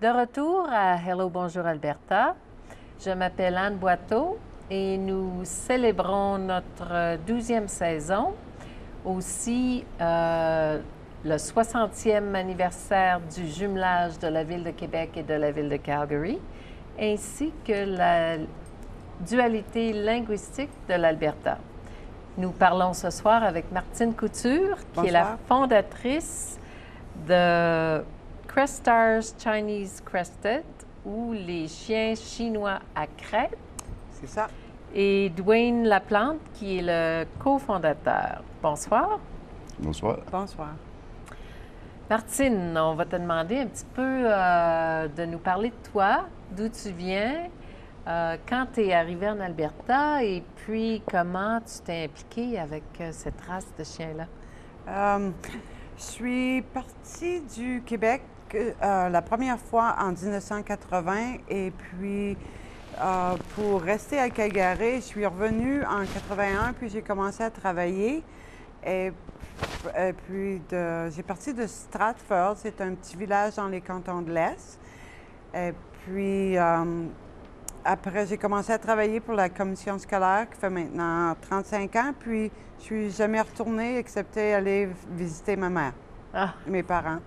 De retour à Hello, bonjour Alberta. Je m'appelle Anne Boiteau et nous célébrons notre 12e saison, aussi le 60e anniversaire du jumelage de la Ville de Québec et de la Ville de Calgary, ainsi que la dualité linguistique de l'Alberta. Nous parlons ce soir avec Martine Couture, qui est la fondatrice de Crestars Chinese Crested, ou les chiens chinois à crête. C'est ça. Et Dwayne Laplante, qui est le cofondateur. Bonsoir. Bonsoir. Bonsoir. Martine, on va te demander un petit peu de nous parler de toi, d'où tu viens, quand tu es arrivé en Alberta et puis comment tu t'es impliqué avec cette race de chiens-là. Je suis partie du Québec la première fois en 1980 et puis pour rester à Calgary, je suis revenue en 81 puis j'ai commencé à travailler et puis j'ai parti de Stratford, c'est un petit village dans les cantons de l'Est. Et puis après, j'ai commencé à travailler pour la commission scolaire qui fait maintenant 35 ans, puis je suis jamais retournée excepté aller visiter ma mère, mes parents.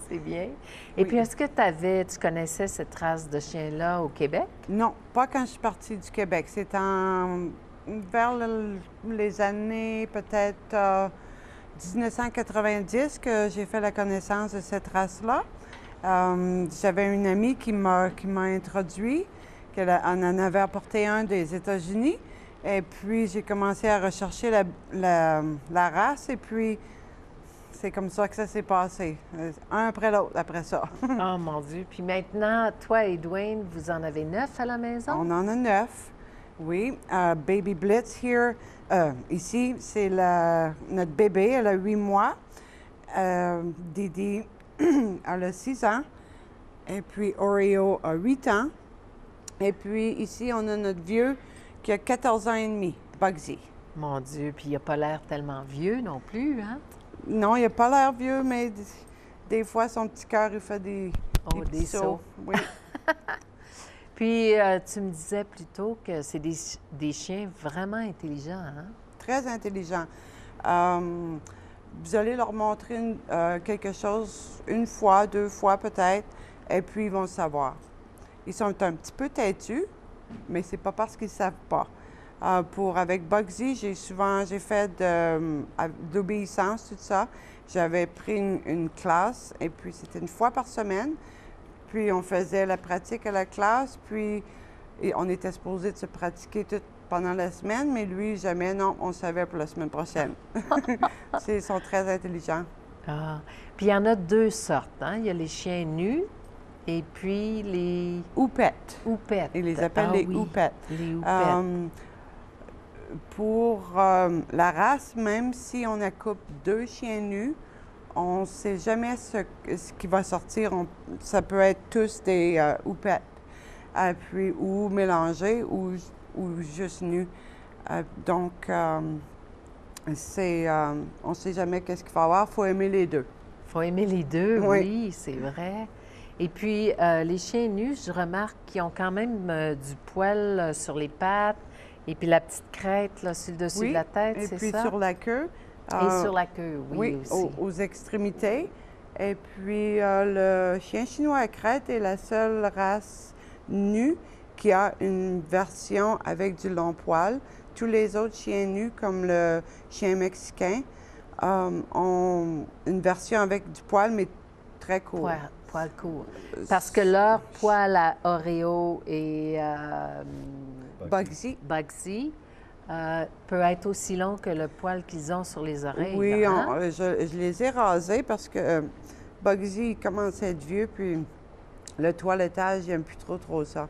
C'est bien. Et puis, est-ce que tu connaissais cette race de chien-là au Québec? Non, pas quand je suis partie du Québec. C'est vers les années peut-être 1990 que j'ai fait la connaissance de cette race-là. J'avais une amie qui m'a introduit. Elle en avait apporté un des États-Unis. Et puis, j'ai commencé à rechercher la race. Et puis, c'est comme ça que ça s'est passé. Un après l'autre, après ça. Oh mon Dieu. Puis maintenant, toi et Dwayne, vous en avez 9 à la maison? On en a 9, oui. Baby Blitz ici, c'est notre bébé. Elle a 8 mois. Didi, elle a 6 ans. Et puis, Oreo a 8 ans. Et puis ici, on a notre vieux qui a 14 ans et demi, Bugsy. Mon Dieu, puis il n'a pas l'air tellement vieux non plus, hein? Non, il n'a pas l'air vieux, mais des fois, son petit cœur, il fait des petits sauts. Oui. Puis, tu me disais plus tôt que c'est des chiens vraiment intelligents, hein? Très intelligents. Vous allez leur montrer quelque chose une fois, 2 fois peut-être, et puis ils vont le savoir. Ils sont un petit peu têtus, mais c'est pas parce qu'ils ne savent pas. Avec Bugsy, j'ai fait d'obéissance, tout ça. J'avais pris une classe, et puis c'était une fois par semaine. Puis on faisait la pratique à la classe, puis on était supposé de se pratiquer tout pendant la semaine, mais lui, jamais, non, on savait pour la semaine prochaine. Ils sont très intelligents. Ah. Puis il y en a 2 sortes, hein? Il y a les chiens nus. Et puis les... Houpettes. Houpettes. Ils les appellent les houpettes. Les houpettes. Pour la race, même si on accoupe 2 chiens nus, on ne sait jamais ce qui va sortir. Ça peut être tous des houpettes, puis ou mélangés ou juste nus. Donc, on ne sait jamais qu'est-ce qu'il faut avoir. Il faut aimer les deux. Il faut aimer les deux, oui, c'est vrai. Et puis, les chiens nus, je remarque qu'ils ont quand même du poil sur les pattes et puis la petite crête là, sur le dessus de la tête, c'est ça? Et puis sur la queue. Et sur la queue, oui aussi. Aux extrémités. Et puis, le chien chinois à crête est la seule race nue qui a une version avec du long poil. Tous les autres chiens nus, comme le chien mexicain, ont une version avec du poil, mais très court. Poil court. Parce que leur poil à Oreo et Bugsy peut être aussi long que le poil qu'ils ont sur les oreilles. Oui, hein? je les ai rasés parce que Bugsy commence à être vieux, puis le toilettage, il n'aime plus trop ça.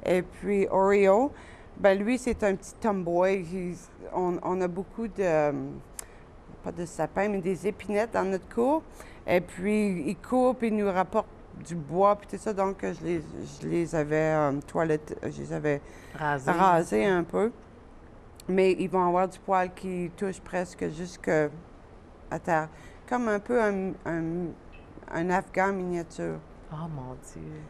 Et puis Oreo, ben lui, c'est un petit tomboy. On a beaucoup pas de sapins, mais des épinettes dans notre cour. Et puis, il coupe, il nous rapporte du bois, puis tout ça. Donc, je les avais rasés un peu. Mais ils vont avoir du poil qui touche presque jusqu'à terre. Comme un peu un Afghan miniature. Oh mon Dieu!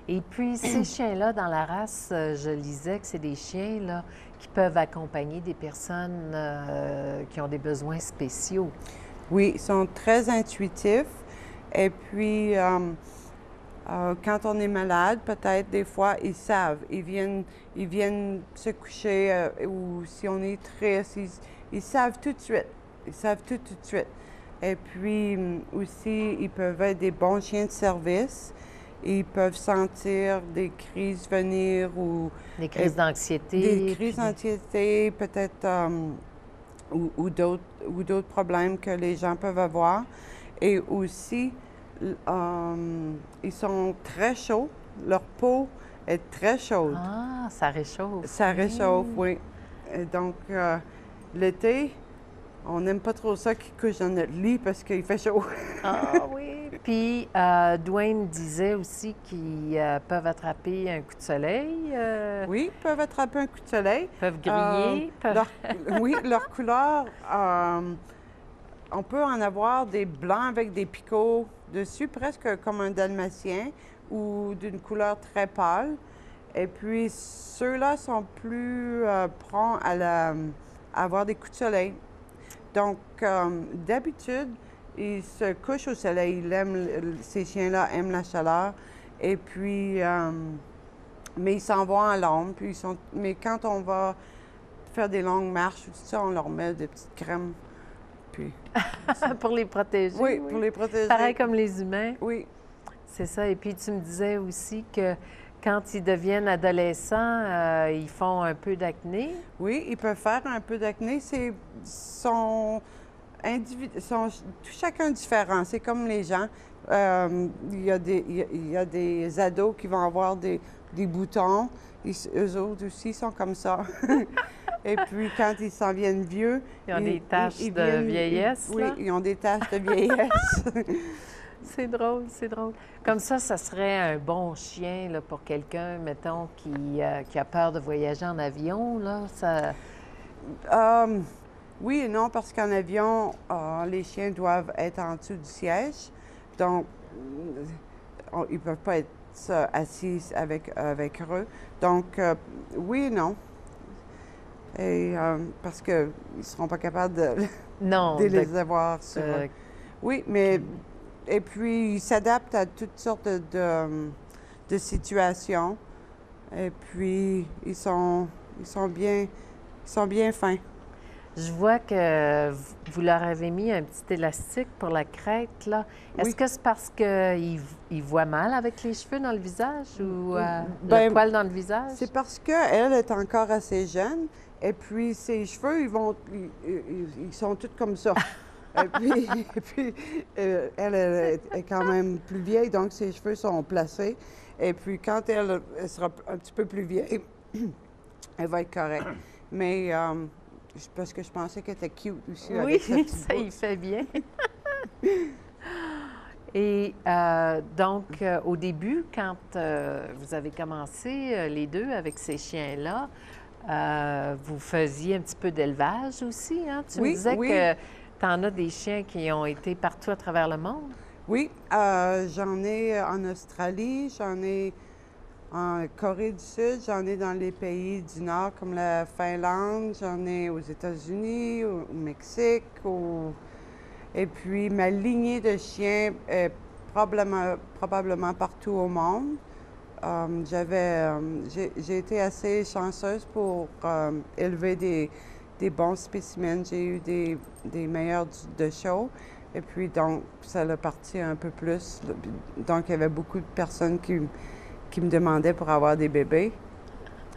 Et puis, ces chiens-là, dans la race, je lisais que c'est des chiens là, qui peuvent accompagner des personnes qui ont des besoins spéciaux. Oui, ils sont très intuitifs. Et puis, quand on est malade, peut-être des fois, ils savent. Ils viennent se coucher ou si on est triste, ils savent tout de suite. Ils savent tout de suite. Et puis aussi, ils peuvent être des bons chiens de service. Ils peuvent sentir des crises venir ou Des crises d'anxiété. des crises puis d'anxiété, peut-être ou d'autres problèmes que les gens peuvent avoir. Et aussi, ils sont très chauds. Leur peau est très chaude. Ah, ça réchauffe. Ça oui. réchauffe, oui. Et donc, l'été, on n'aime pas trop ça qu'ils couchent dans notre lit parce qu'il fait chaud. Ah oui. Puis, Dwayne disait aussi qu'ils peuvent attraper un coup de soleil, Oui, ils peuvent attraper un coup de soleil. peuvent griller. Oui, leur couleur, on peut en avoir des blancs avec des picots dessus, presque comme un dalmatien, ou d'une couleur très pâle. Et puis, ceux-là sont plus prompts à avoir des coups de soleil. Donc, d'habitude, ils se couchent au soleil. Ces chiens-là aiment la chaleur. Et puis, mais ils s'en vont à l'ombre. Mais quand on va faire des longues marches, tout ça, on leur met des petites crèmes. Puis, Pour les protéger. oui, pour les protéger. Pareil comme les humains. Oui, C'est ça. Et puis, tu me disais aussi que quand ils deviennent adolescents, ils font un peu d'acné. oui, ils peuvent faire un peu d'acné. Sont tout chacun différent. C'est comme les gens. Il y a des ados qui vont avoir des boutons. Eux autres aussi sont comme ça. Et puis, quand ils s'en viennent vieux... Ils ont des taches de vieillesse, oui, là. ils ont des taches de vieillesse. C'est drôle, c'est drôle. Comme ça serait un bon chien là, pour quelqu'un, mettons, qui a peur de voyager en avion, là. Ça... Oui et non, parce qu'en avion, les chiens doivent être en dessous du siège. Donc, ils ne peuvent pas être assis avec eux. Donc, oui et non. Et, parce qu'ils ne seront pas capables Non, de les avoir sur euh, eux. Oui, mais... Et puis, ils s'adaptent à toutes sortes de situations. Et puis, ils sont bien fins. je vois que vous leur avez mis un petit élastique pour la crête, là. Est-ce Oui. que c'est parce qu'ils voient mal avec les cheveux dans le visage ou le Ben, poil dans le visage? C'est parce qu'elle est encore assez jeune. Et puis, ses cheveux, ils sont tous comme ça. Et puis elle est quand même plus vieille, donc ses cheveux sont placés. Et puis, quand elle sera un petit peu plus vieille, elle va être correcte. Mais parce que je pensais qu'elle était cute aussi. Oui, avec sa petite ça y bouche. fait bien. Et donc, au début, quand vous avez commencé, les deux, avec ces chiens-là, vous faisiez un petit peu d'élevage aussi, hein? Tu me disais que tu en as des chiens qui ont été partout à travers le monde. Oui, j'en ai en Australie, j'en ai en Corée du Sud, j'en ai dans les pays du Nord comme la Finlande, j'en ai aux États-Unis, au Mexique, et puis ma lignée de chiens est probablement partout au monde. J'ai été assez chanceuse pour élever des bons spécimens. J'ai eu des meilleurs de show. Et puis, donc, ça l'a parti un peu plus. Donc, il y avait beaucoup de personnes qui me demandaient pour avoir des bébés.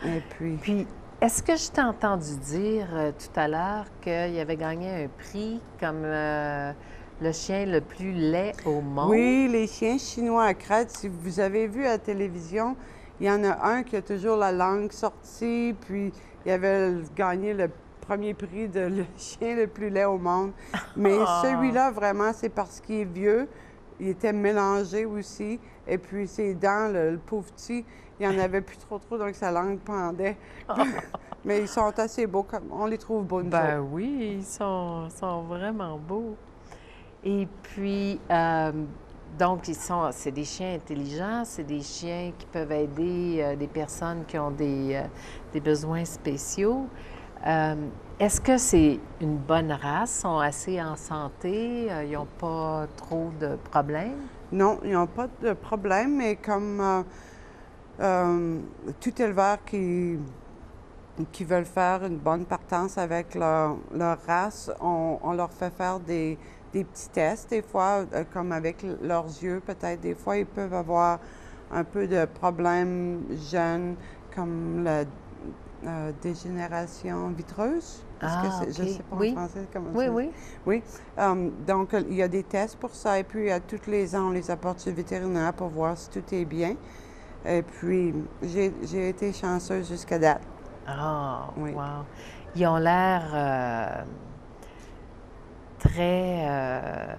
Et puis... Est-ce que je t'ai entendu dire tout à l'heure qu'il avait gagné un prix comme le chien le plus laid au monde? Oui, les chiens chinois à crête. Si vous avez vu à la télévision, il y en a un qui a toujours la langue sortie, puis il avait gagné le premier prix de le chien le plus laid au monde. Mais celui-là, vraiment, c'est parce qu'il est vieux. Il était mélangé aussi. Et puis ses dents, le pauvre petit, il n'y en avait plus trop, donc sa langue pendait. Mais ils sont assez beaux. On les trouve beaux, nous Ben autres. oui, ils sont vraiment beaux. Et puis, Donc, c'est des chiens intelligents, c'est des chiens qui peuvent aider des personnes qui ont des besoins spéciaux. Est-ce que c'est une bonne race? Ils sont assez en santé? Ils n'ont pas trop de problèmes? Non, ils n'ont pas de problème, mais comme tout éleveur qui veulent faire une bonne partance avec leur race, on leur fait faire des petits tests, des fois, comme avec leurs yeux, peut-être. Des fois, ils peuvent avoir un peu de problèmes jeunes, comme la dégénération vitreuse. Je ne sais pas en français comment oui, ça. oui. Oui. Donc, il y a des tests pour ça. Et puis, tous les ans, on les apporte chez le vétérinaire pour voir si tout est bien. Et puis, j'ai été chanceuse jusqu'à date. Ah, Oui. wow. Ils ont l'air très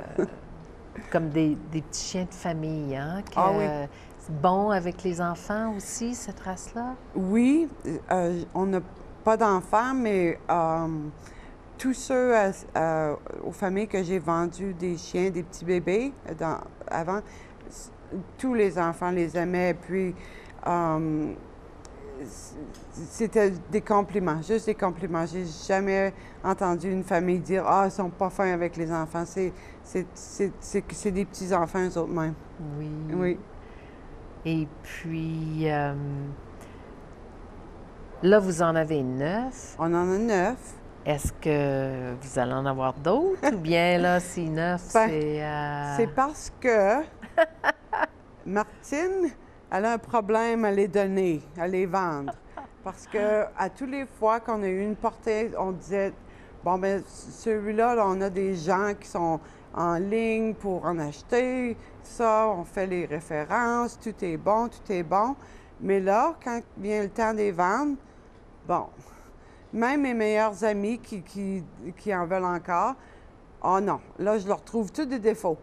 comme des petits chiens de famille, hein? Oui. C'est bon avec les enfants aussi, cette race-là? Oui, on n'a pas d'enfants, mais tous ceux aux familles que j'ai vendu des chiens, des petits bébés avant, tous les enfants les aimaient. Puis, c'était des compliments, juste des compliments. J'ai jamais entendu une famille dire « Ah, ils sont pas fins avec les enfants. » C'est des petits-enfants, eux autres mêmes. Oui. Oui. Et puis, là, vous en avez 9. On en a 9. Est-ce que vous allez en avoir d'autres? Ou bien, là, si 9, c'est... C'est parce que Martine, elle a un problème à les donner, à les vendre. Parce que à toutes les fois qu'on a eu une portée, on disait, bon, ben celui-là, là, on a des gens qui sont en ligne pour en acheter, ça, on fait les références, tout est bon, tout est bon. Mais là, quand vient le temps de les vendre, bon, même mes meilleurs amis qui en veulent encore, oh non, là, je leur trouve tous des défauts.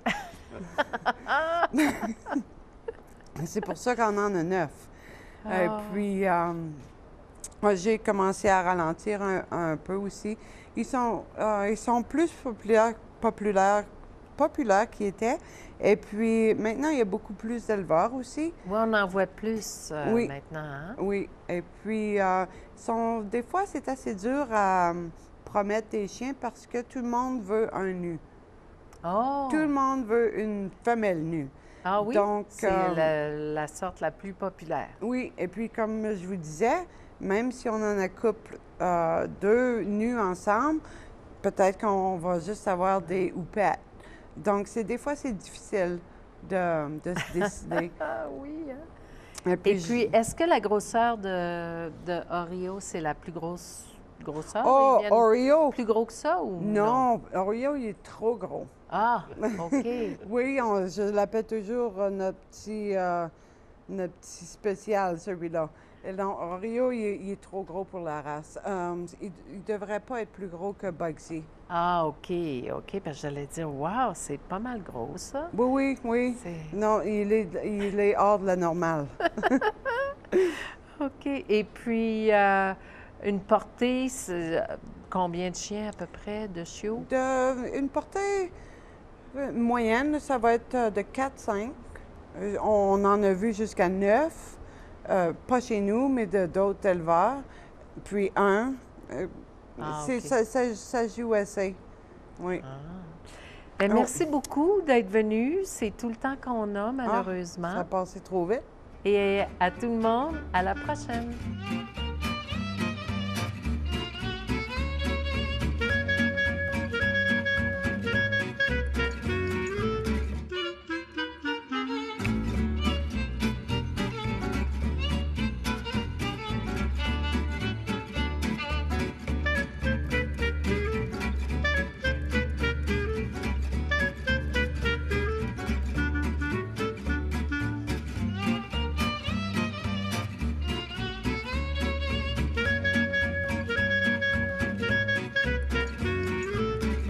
C'est pour ça qu'on en a 9. Et puis, moi, j'ai commencé à ralentir un peu aussi. Ils sont plus populaires qu'ils étaient. Et puis, maintenant, il y a beaucoup plus d'éleveurs aussi. Oui, on en voit plus Oui. maintenant, hein? Oui. Et puis, des fois, c'est assez dur à promettre des chiens parce que tout le monde veut un nu. Oh! Tout le monde veut une femelle nue. Ah oui? Donc, c'est la sorte la plus populaire. Oui, et puis comme je vous disais, même si on en accouple 2 nus ensemble, peut-être qu'on va juste avoir des houpettes. Donc, des fois, c'est difficile de se décider. Ah oui, hein? Et Et puis, est-ce que la grosseur de Oreo, c'est la plus grosseur? Oh, Ils viennent Oreo! plus gros que ça ou Non, Oreo, il est trop gros. Ah, OK. Oui, je l'appelle toujours notre petit spécial, celui-là. Et donc, Oreo, il est trop gros pour la race. Il ne devrait pas être plus gros que Bugsy. Ah, OK, OK. Parce que j'allais dire, wow, c'est pas mal gros, ça. Oui, oui, oui. Non, il est hors de la normale. OK. Et puis, une portée, c'est combien de chiens à peu près, de chiots? Une portée moyenne, ça va être de 4-5. On en a vu jusqu'à 9. Pas chez nous, mais d'autres éleveurs. Puis 1. OK. Ça joue assez. Oui. Bien, merci beaucoup d'être venu. C'est tout le temps qu'on a, malheureusement. Ça a passé trop vite. Et à tout le monde, à la prochaine.